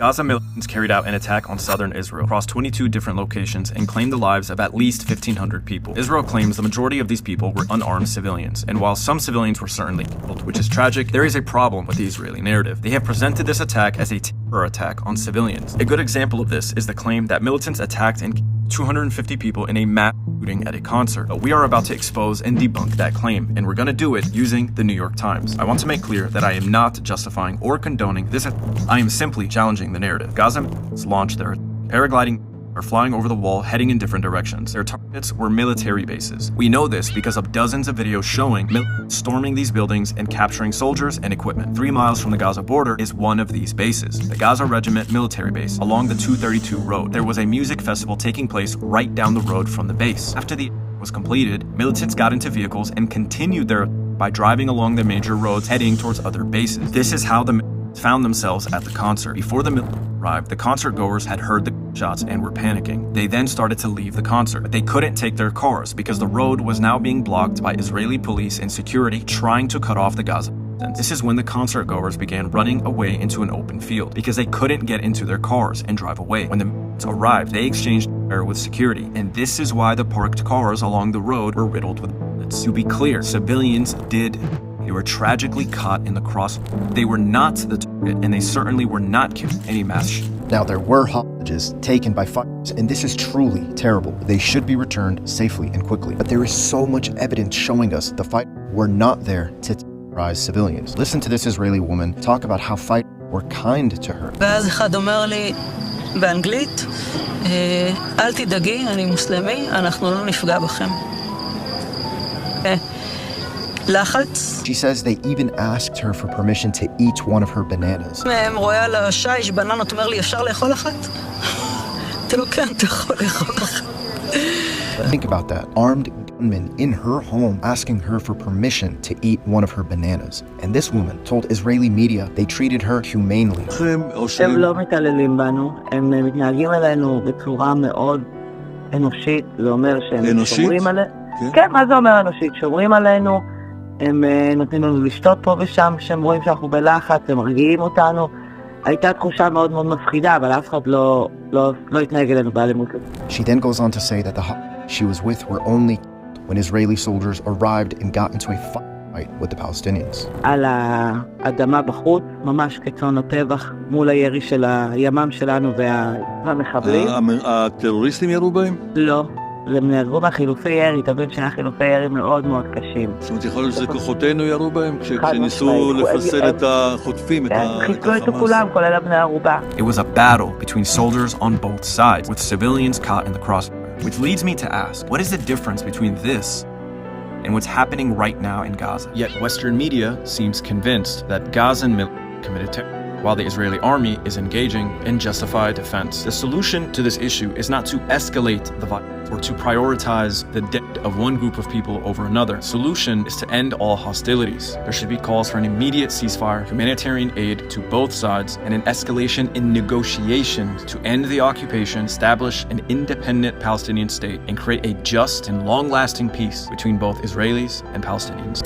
Gaza militants carried out an attack on southern Israel across 22 different locations and claimed the lives of at least 1,500 people. Israel claims the majority of these people were unarmed civilians, and while some civilians were certainly killed, which is tragic, there is a problem with the Israeli narrative. They have presented this attack as a terror attack on civilians. A good example of this is the claim that militants attacked and killed 250 people in a mass shooting at a concert. But we are about to expose and debunk that claim, and we're going to do it using the New York Times. I want to make clear that I am not justifying or condoning this. I am simply challenging the narrative. Gaza launched their paragliding are flying over the wall, heading in different directions. Their targets were military bases. We know this because of dozens of videos showing militants storming these buildings and capturing soldiers and equipment. 3 miles from the Gaza border is one of these bases, the Gaza Regiment military base along the 232 road. There was a music festival taking place right down the road from the base. After the was completed, militants got into vehicles and continued their by driving along the major roads heading towards other bases. This is how the militants found themselves at the concert. Before the militants arrived, the concert goers had heard the shots and were panicking. They then started to leave the concert, but they couldn't take their cars because the road was now being blocked by Israeli police and security trying to cut off the Gaza. This is when the concert goers began running away into an open field because they couldn't get into their cars and drive away. When the militants arrived, they exchanged fire with security, and this is why the parked cars along the road were riddled with bullets. To be clear, civilians they were tragically caught in the cross. They were not the target, and they certainly were not killed in any mass shooting. Now, there were hostages taken by fighters, and this is truly terrible. They should be returned safely and quickly. But there is so much evidence showing us the fighters were not there to terrorize civilians. Listen to this Israeli woman talk about how fighters were kind to her. ואז אחד אומר לי באנגלית, אל תדאגי, אני מוסלמי, אנחנו לא נפגע בכם. She says they even asked her for permission to eat one of her bananas. רואה על השיש בננות, אומר לי, אפשר לאכול אחת? כן, אתה יכול לאכול אחת. Think about that. Armed gunmen in her home asking her for permission to eat one of her bananas. And this woman told Israeli media they treated her humanely. הם לא מתעללים בנו, הם מתנהגים אלינו בצורה מאוד אנושית, זה אומר שהם שומרים עלינו. כן, מה זה אומר אנושית? שומרים עלינו, הם נותנים לנו לשתות פה ושם, שהם רואים שאנחנו בלחץ, הם מרגיעים אותנו. הייתה תחושה מאוד מאוד מפחידה, אבל אף אחד לא התנהג אלינו באלימות. She then goes on to say that the she was with were only when Israeli soldiers arrived and got into a fight with the Palestinians. על האדמה בחוץ, ממש כצאן הטבח, מול הירי של הימ"מ שלנו והמחבלים. הטרוריסטים ירו בהם? לא. הם נהרגו בחילופי ירי, תבין שהיה חילופי ירי מאוד מאוד קשים. זאת אומרת, יכול להיות שזה כוחותינו ירו בהם? כשניסו לפסל את החוטפים, את החמאס? חיסלו את כולם, כולל בני ערובה. It was a battle between soldiers on both sides, with civilians caught in the crossfire. Which leads me to ask, what is the difference between this and what's happening right now in Gaza? Yet Western media seems convinced that Gazan militants committed terror, while the Israeli army is engaging in justified defense. The solution to this issue is not to escalate the violence or to prioritize the death of one group of people over another. The solution is to end all hostilities. There should be calls for an immediate ceasefire, humanitarian aid to both sides, and an escalation in negotiations to end the occupation, establish an independent Palestinian state, and create a just and long-lasting peace between both Israelis and Palestinians.